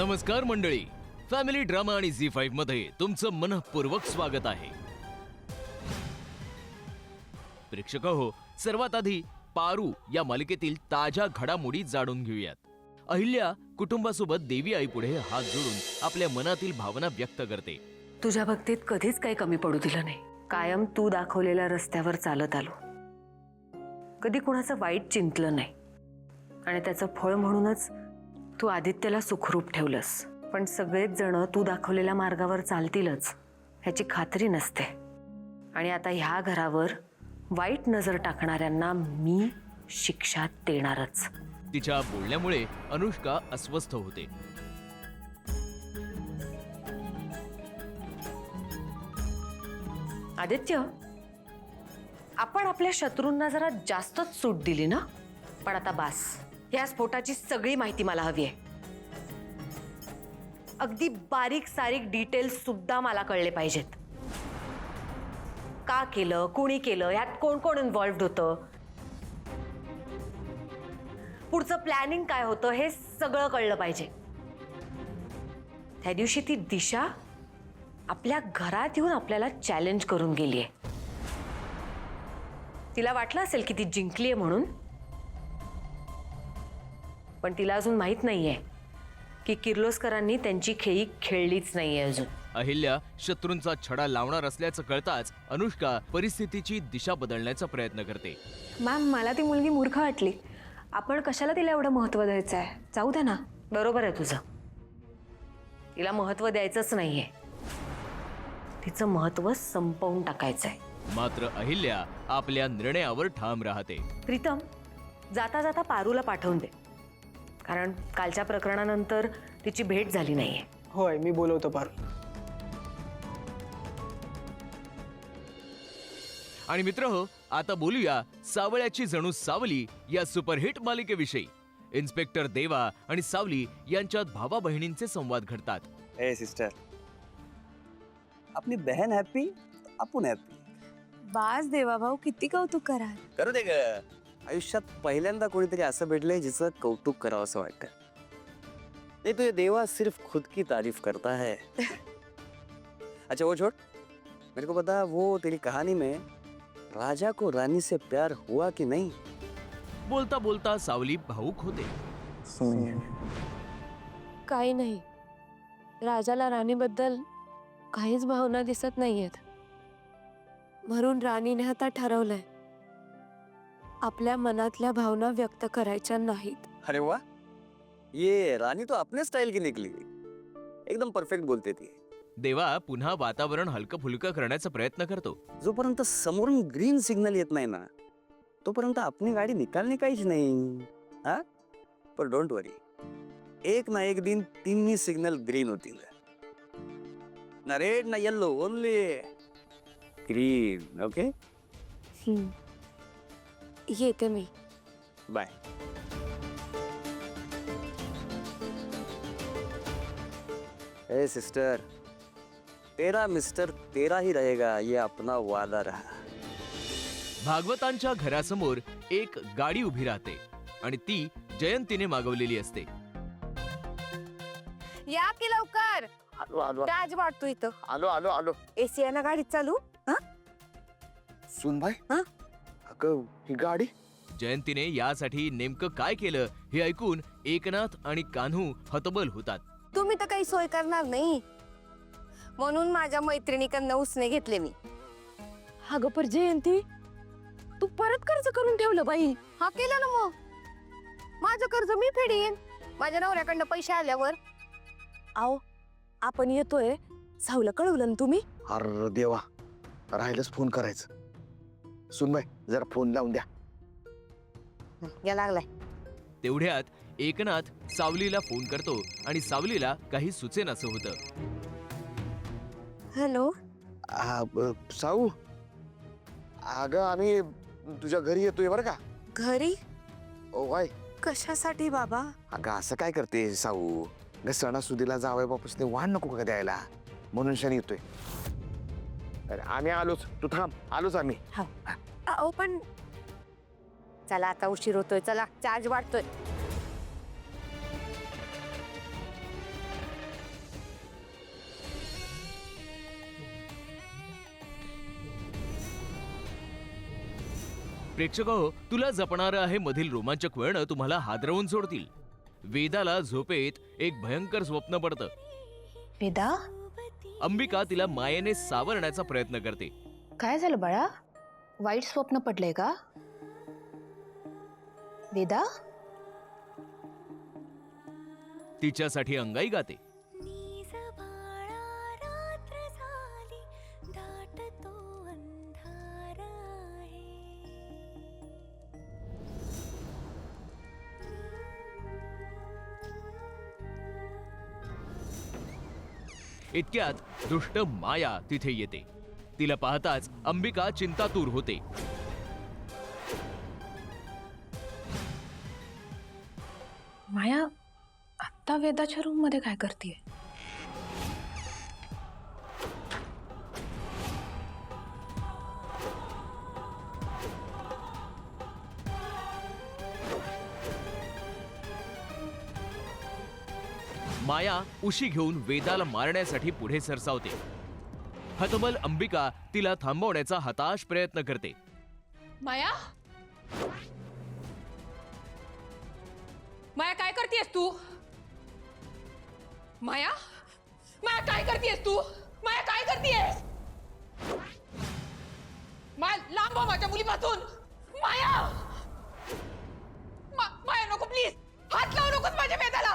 नमस्कार मंडळी, family drama आणि झी5 मध्ये तुमचं मनःपूर्वक स्वागत आहे। प्रेक्षक हो, सर्वात आधी पारू या मालिकेतील ताज्या घडामोडी जाणून घेऊयात। अहिल्या कुटुंबासोबत देवी आई पुढे हात जोडून आपल्या मनातील भावना व्यक्त करते। तुझ्या भक्तीत कधीच काही कमी पडू दिलं नाही। कायम तू दाखवलेल्या रस्त्यावर चालत आलो, कधी कुणाचं वाईट चिंतलं नाही आणि त्याचं फळ म्हणूनच तू आदित्यला सुखरूप ठेवलंस। पण सगळेच जण तू दाखवलेल्या मार्गावर चालतीलच ह्याची खात्री नसते आणि आता ह्या घरावर वाईट नजर टाकणाऱ्यांना मी शिक्षा देणारच। तिच्या बोलण्यामुळे अनुष्का अस्वस्थ होते। आदित्य, आपण आपल्या शत्रूंना जरा जास्तच सूट दिली ना। पण आता बास, या स्फोटाची सगळी माहिती मला हवी आहे। अगदी बारीक सारीक डिटेल्स सुद्धा मला कळले पाहिजेत। का केलं, कोणी केलं, यात कोण कोण इन्व्हॉल्व्ड होतं, पुढचं प्लॅनिंग काय होतं, हे सगळं कळलं पाहिजे। त्या दिवशी ती दिशा आपल्या घरात येऊन आपल्याला चॅलेंज करून गेली आहे। तिला वाटलं असेल की ती जिंकली आहे म्हणून, पण तिला अजून माहित नाहीये की किर्लोस्करांनी त्यांची खेळी खेळलीच नाहीये अजून। अहिल्या शत्रूंचा छडा लावणार असल्याचं कळताच अनुष्का परिस्थितीची दिशा बदलण्याचा प्रयत्न करते। मॅम, मला ती मुलगी मूर्ख वाटली। आपण कशाला तिला एवढं महत्त्व द्यायचं आहे? जाऊ दे ना। बरोबर आहे तुझं, तिला महत्त्व द्यायचंच नाहीये, तिचं महत्त्व संपवून टाकायचंय। मात्र अहिल्या आपल्या निर्णयावर ठाम राहते। प्रीतम, जाता जाता पारूला पाठवून दे, कारण कालच्या प्रकरणानंतर तिची भेट झाली नाहीये। होय, मी बोलवतो पारू। आणि मित्रहो, आता बोलूया सावळ्याची जणू सावली या सुपरहिट मालिकेविषयी। इन्स्पेक्टर देवा आणि सावली यांच्यात भावा बहिणींचे संवाद घडतात। ए सिस्टर, अपनी बहन हैप्पी, आपण हैप्पी। बास देवा भाऊ, किती कौतुक कराल। करू दे ग। आयुष्यात पहिल्यांदा कोणीतरी असं भेटलंय जिचं कौतुक करावं असं वाटतं। नहीं तो ये देवा सिर्फ खुद की तारीफ करता है। अच्छा वो छोड़, मेरे को बता, वो तेरी कहानी में राजा को रानी से प्यार हुआ कि नहीं? बोलता बोलता सावली भावुक होते। काही नाही, राजाला राणीबद्दल काहीच भावना दिसत नाहीयेत, म्हणून राणीने आता ठरवलंय आपल्या मनातल्या भावना व्यक्त करायच्या नाहीत। अरे वाह, ये रानी तो अपने स्टाइल की निकली, एकदम परफेक्ट बोलते थी। देवा पुन्हा वातावरण हलकं फुलकं करण्याचा प्रयत्न करतो। जोपर्यंत समोरून ग्रीन सिग्नल येत नाही ना, तोपर्यंत आपली गाडी निकालणे काहीच नाही। हा, पर डोंट वरी, एक ना एक दिन तिन्ही सिग्नल ग्रीन होतील। ना रेड ना येल्लो, ओनली ग्रीन। ओके, येते मी। बाय। ए सिस्टर, तेरा मिस्टर तेरा ही रहेगा, ये अपना वादा रहा। भागवतांच्या घरासमोर एक गाडी उभी राहते आणि ती जयंतीने मागवलेली असते। या की लवकर, आलो आलो राज वाटतो इथं। आलो आलो आलो। एसी आहे ना गाडीत चालू? सुन भाई, अगं ही गाडी। जयंतीने यासाठी नेमकं काय केलं हे ऐकून एकनाथ आणि कान्हू हतबल होतात। तुम्ही तर काही सोय करणार नाही, म्हणून माझ्या मैत्रिणीकडनं उसने घेतले मी। अगं पर जयंती, तू परत कर्ज करून ठेवलं बाई। हा, केलं ना मग। माझं कर्ज मी फेडीन माझ्या नवऱ्याकडनं पैसे आल्यावर। आओ, आपण येतोय, सावला कळवलं ना तुम्ही? अरे देवा, राहिलंच फोन करायचं। सुनबाई, जरा फोन लावून द्या। या लागलाय। तेवढ्यात एकनाथ सावलीला फोन करतो आणि सावलीला काही सुचेनासं होतं। हॅलो, साऊ, अगं आम्ही तुझ्या घरी येतोय बरं का। घरी? ओ वाय, कशासाठी बाबा? अगं असं काय करते साऊ, ग सणासुदीला जावई बापूस वाण नको का द्यायला, म्हणून शनी येतोय। अरे आम्ही आलोच, तू थांब, आलोच आम्ही। अहो पण चला, आता उशीर होतोय, चला चार्ज वाढतोय। प्रेक्षक हो, तुला जपणारं आहे मधील रोमांचक वळणं तुम्हाला हादरवून सोडतील. वेदाला झोपेत एक भयंकर स्वप्न पडतं. वेदा, अंबिका तिला मायेने सावरण्याचा प्रयत्न करते. काय झालं बाळा? वाईट स्वप्न पडलंय का? वेदा, तिच्यासाठी अंगाई गाते. इतक्यात दुष्ट माया तिथे येते. तिला पाहताच अंबिका चिंतातूर होते. माया आत्ता वेदाच्या रूम मध्ये काय करतेय? माया उशी घेऊन वेदाला मारण्यासाठी पुढे सरसावते. हतबल अंबिका तिला थांबवण्याचा हताश प्रयत्न करते. माया, माया काय करतेस तू? माया, माया काय करतेस तू? माया काय करतेस? माया लांब हो माझ्या मुलीपासून. माया, माया नको प्लीज, हात लावू नकोस माझ्या वेदाला.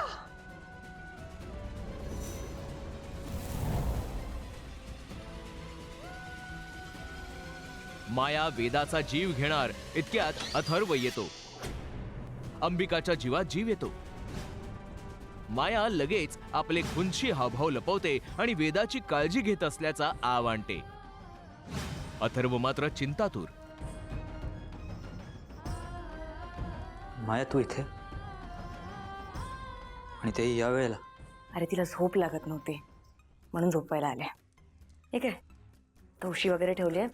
माया वेदाचा जीव घेणार इतक्यात अथर्व येतो. अंबिकाच्या जीवात जीव येतो. माया लगेच आपले खुनशी हावभाव लपवते आणि वेदाची काळजी घेत असल्याचा आव आणते. अथर्व मात्र चिंतातूर. माया, तू इथे आणि ते या वेळेला? अरे तिला झोप लागत नव्हती म्हणून झोपायला आल्या. ठीक आहे, तवशी वगैरे ठेवली आहे,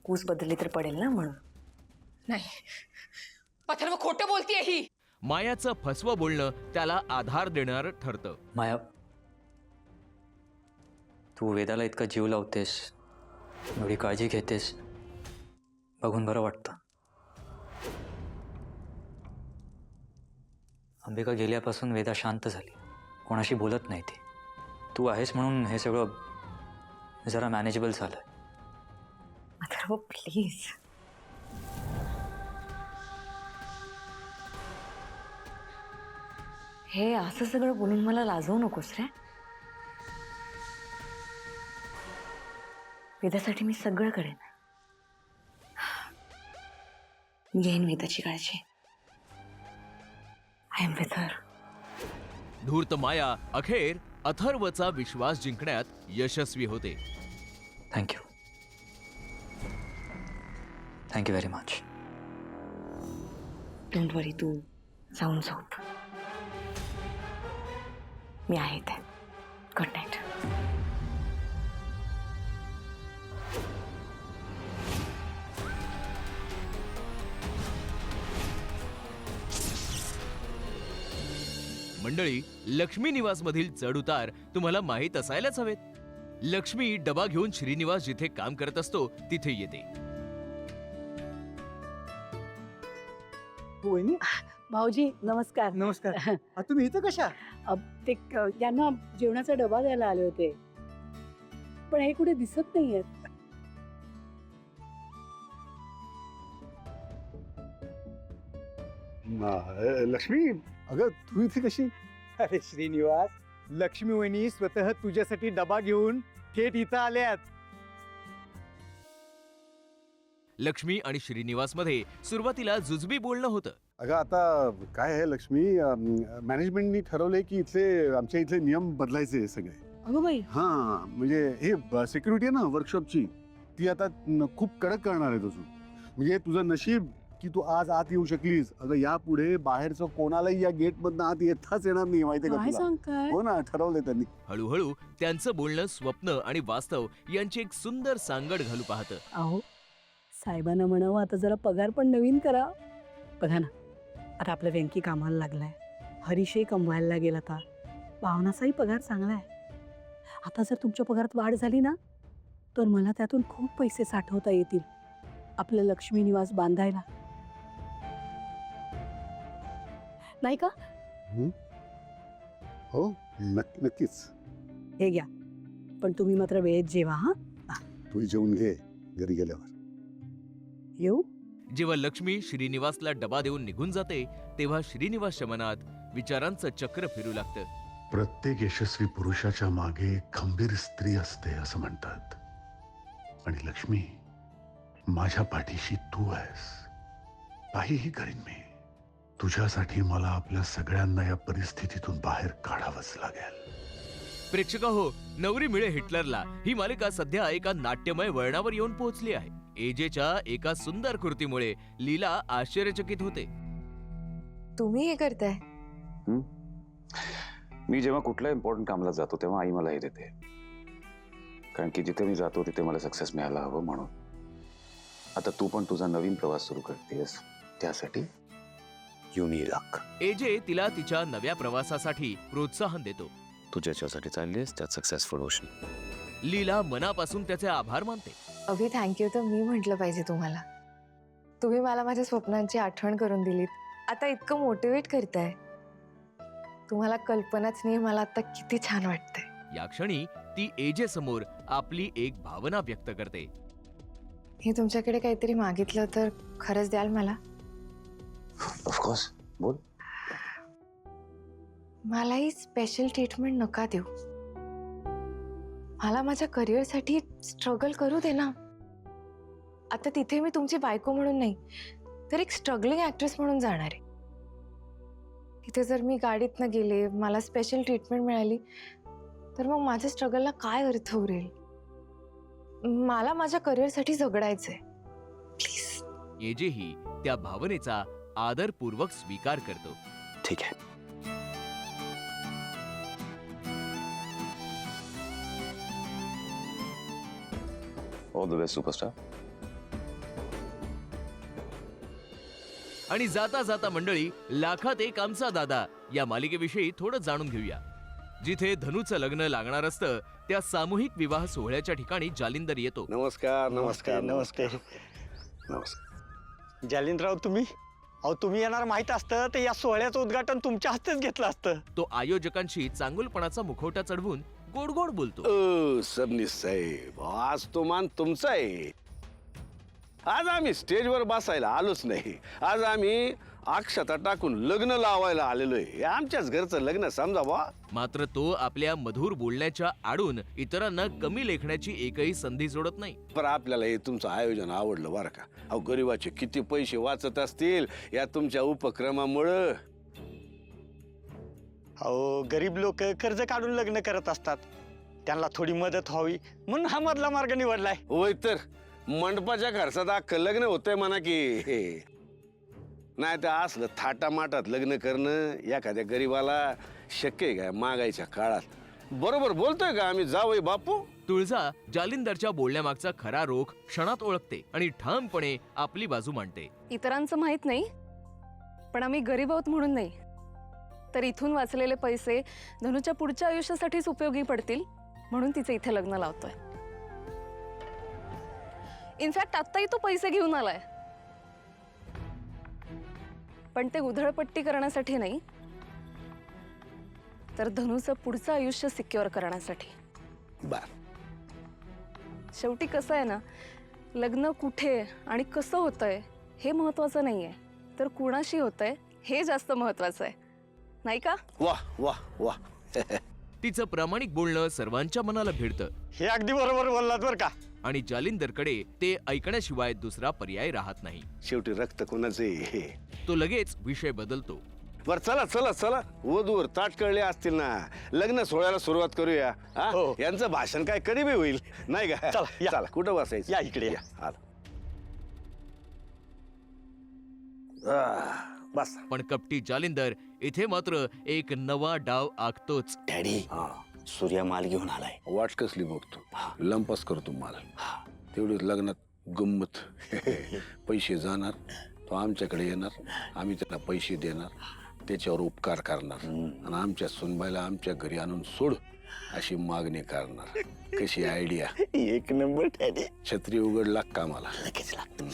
कूस बदलली तर पडेल ना म्हणून. नाही, अथर्व खोटं बोलतीये ही. मायाचं फसवं बोलणं त्याला आधार देणार ठरतं. माया, तू वेदाला इतका जीव लावतेस, एवढी काळजी घेतेस, बघून बरं वाटतं. अंबिका गेल्यापासून वेदा शांत झाली, कोणाशी बोलत नाही ती. तू आहेस म्हणून हे सगळं जरा मॅनेजेबल झालं. अथर्व प्लीज. हे असं सगळं बोलून मला लाजवू नकोस रे. वेदासाठी मी सगळं करेन. मी घेईन वेदाची काळजी. I am with her. धूर्त माया अखेर अथर्वचा विश्वास जिंकण्यात यशस्वी होते. Thank you, thank you very much. Don't worry, तू जाऊन झोप. मी आहे इथे. Good night. मंडळी, लक्ष्मी निवास मधील चढ उतार तुम्हाला माहीत असायलाच हवेत. लक्ष्मी डबा घेऊन श्रीनिवास जिथे काम करत असतो तिथे येते. वहिनी, भाऊजी नमस्कार. नमस्कार. तुम्ही इथं कशा? यांना जेवणाचा डबा द्यायला आले होते, पण हे कुठे दिसत नाहीयेत. लक्ष्मी, अगं तू इथे कशी? अरे श्रीनिवास, लक्ष्मी वहिनी स्वतः तुझ्यासाठी डबा घेऊन थेट इथं आल्यात. लक्ष्मी आणि श्रीनिवास मध्ये सुरुवातीला जुजबी बोलणं होतं. अगं आता काय आहे लक्ष्मी, मॅनेजमेंटनी ठरवलंय की आमच्या इथले नियम बदलायचे सगळे. अगं बाई, हा म्हणजे हे सिक्युरिटी आहे ना वर्कशॉपची, ती आता खूप कडक करणार आहे तुझं. म्हणजे तुझं नशीब की तू आज आत येऊ शकलीस. अगं यापुढे बाहेरचं कोणालाही या गेट मधनं आत येताच येणार नाही, माहितीये का काय तुला? सांगताय? हो ना, ठरवलंय त्यांनी. हळूहळू त्यांचं बोलणं स्वप्न आणि वास्तव यांची एक सुंदर सांगड घालू पाहतं. अहो, साहेबांना म्हणावं आता जरा पगार पण नवीन करा. बघा ना, आता आपलं व्यंकी कामाला लागलाय, हरीशही कमवायला लागेल. आता भावनाचाही पगार चांगला आहे. आता जर तुमच्या पगारात वाढ झाली ना, तर मला त्यातून खूप पैसे साठवता येतील आपलं लक्ष्मी निवास बांधायला. नाही का? हो नक्कीच. हे घ्या, पण तुम्ही मात्र वेळेत जेवा हा. तू जेवून घे घरी गेल्यावर. येऊ? जेव्हा लक्ष्मी श्रीनिवासला डबा देऊन निघून जाते तेव्हा श्रीनिवासच्या मनात विचारांचं चक्र फिरू लागतं. प्रत्येक यशस्वी पुरुषाच्या मागे एक खंबीर स्त्री असते असं म्हणतात, आणि लक्ष्मी माझ्या पाठीशी तू आहेस. काहीही करीन मी तुझ्यासाठी. मला आपल्या सगळ्यांना या परिस्थितीतून बाहेर काढावंच लागेल. प्रेक्षका हो, नवरी मिळे हिटलरला ही मालिका सध्या एका नाट्यमय वळणावर येऊन पोहोचली आहे. एजेच्या एका सुंदर कृतीमुळे लीला आश्चर्यचकित होते. तुम्ही हे करताय? मी जेव्हा कुठल्या इम्पॉर्टंट कामाला जातो तेव्हा आई मला हे देते, कारण की जिथे मी जातो तिथे मला सक्सेस मिळायला हवं म्हणून. आता तू पण तुझा नवीन प्रवास सुरू करतेस, त्यासाठी युनी लक. एजे तिला तिच्या नव्या प्रवासासाठी प्रोत्साहन देतो. तू ज्याच्यासाठी चाललीस त्यात सक्सेसफुल होशील. लीला मनापासून त्याचे आभार मानते. अभि, थँक्यू तर मी म्हटलं पाहिजे तुम्हाला. तुम्ही मला माझ्या स्वप्नांची आठवण करून दिलीत. आता इतकं मोटिवेट करताय, तुम्हाला कल्पनाच नाही मला आता किती छान वाटतंय. या क्षणी ती एजे समोर आपली एक भावना व्यक्त करते. हे तुमच्याकडे काहीतरी मागितलं तर खरंच द्याल मला? ऑफकोर्स, बोल. मला ही स्पेशल ट्रीटमेंट नका देऊ. मला माझ्या करिअरसाठी स्ट्रगल करू दे ना. आता तिथे मी तुमची बायको म्हणून नाही तर एक स्ट्रगलिंग ऍक्ट्रेस म्हणून जाणार आहे. तिथे जर मी गाडीतनं गेले, मला स्पेशल ट्रीटमेंट मिळाली तर मग माझ्या स्ट्रगलला काय अर्थ उरेल? मला माझ्या करिअरसाठी झगडायचंय. प्लीज. एजेही त्या भावनेचा आदरपूर्वक स्वीकार करतो. ठीक आहे. All the best superstar. आणि जाता जाता मंडळी, लाखात एक आमचा दादा या मालिकेविषयी थोडं जाणून घेऊया. जिथे धनुचं लग्न लागणार असतं त्या सामूहिक विवाह सोहळ्याच्या ठिकाणी जालिंदर येतो. नमस्कार. नमस्कार. नमस्ते. नमस्कार. जालिंदराव, तुम्ही येणार माहित असतं तर या सोहळ्याचं उद्घाटन तुमच्या हस्तेच घेतलं असतं. तो आयोजकांशी चांगुलपणाचा मुखवटा चढवून गोड गोड बोलतो. सबनीस साहेब, आज तो मान तुमचा आहे. आज आम्ही स्टेजवर बसायला आलोच नाही. आज आम्ही अक्षता टाकून लग्न लावायला आलेलोय. हे आमच्याच घरचं लग्न समजा बा. मात्र तो आपल्या मधुर बोलण्याच्या आडून इतरांना कमी लेखण्याची एकही संधी सोडत नाही. पण आपल्याला हे तुमचं आयोजन आवडलं बरं का. अहो, गरिबाचे किती पैसे वाचत असतील या तुमच्या उपक्रमामुळं. अहो, गरीब लोक कर्ज काढून लग्न करत असतात, त्यांना थोडी मदत व्हावी म्हणून हा मधला मार्ग निवडलाय. होय, तर मंडपाच्या खर्चात अख्खं लग्न होतंय म्हणा की. नाही तर असलं थाटामाटात लग्न करणं एखाद्या गरीबाला शक्य आहे का मागायच्या काळात? बरोबर बोलतोय का आम्ही जावई बापू? तुळजा जालिंदरच्या बोलण्यामागचा खरा रोख क्षणात ओळखते आणि ठामपणे आपली बाजू मांडते. इतरांचं माहित नाही, पण आम्ही गरीब आहोत म्हणून नाही, तर इथून वाचलेले पैसे धनुच्या पुढच्या आयुष्यासाठीच उपयोगी पडतील म्हणून तिचे इथे लग्न लावतोय. इनफॅक्ट आत्ताही तो पैसे घेऊन आलाय, पण ते उधळपट्टी करण्यासाठी नाही, तर धनुचं पुढचं आयुष्य सिक्युअर करण्यासाठी. बर. शेवटी कसं आहे ना, लग्न कुठे आणि कसं होतंय हे महत्वाचं नाहीये, तर कुणाशी होतंय हे जास्त महत्वाचं आहे, नाही का? वाह वाह वाह. तिचं प्रामाणिक बोलणं सर्वांच्या मनाला भिडतं. हे अगदी बरोबर बोललात बरं का. आणि जालिंदरकडे ते ऐकण्याशिवाय दुसरा पर्याय राहत नाही. शेवटी रक्त कोणाचे हे. तो लगेच विषय बदलतो. बर, चला चला चला, वधूवर ताट कळले असतील ना, लग्न सोहळ्याला सुरुवात करूया. हा? हो. यांचं भाषण काय कधी बी होईल नाही का? चला, या. चला, कुठं बसायचं? या इकडे या. आलो. बस. पण कपटी जालिंदर इथे मात्र एक नवा डाव आखतोच. डॅडी, सूर्या माल घेऊन आलाय. वाट कसली बघतो, लंपास करतो मला. तेवढीच लग्नात गंमत. पैसे जाणार, तो आमच्याकडे येणार, आम्ही त्यांना पैसे देणार, त्याच्यावर उपकार करणार आणि आमच्या सुनबाईला आमच्या घरी आणून सोड अशी मागणी करणार. कशी आयडिया? एक नंबर डॅडी. छत्री उघडला का मला? लगेच लागतं.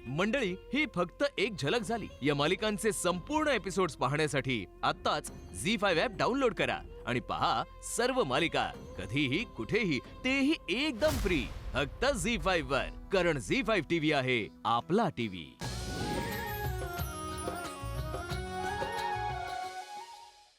मंडळी, ही फक्त एक झलक झाली. या मालिकांचे संपूर्ण एपिसोड्स पाहण्यासाठी आत्ताच झी5 ॲप डाउनलोड करा आणि पहा सर्व मालिका कधीही कुठेही, तेही एकदम फ्री. फक्त झी5 वर. कारण झी5 टीव्ही आहे आपला टीव्ही.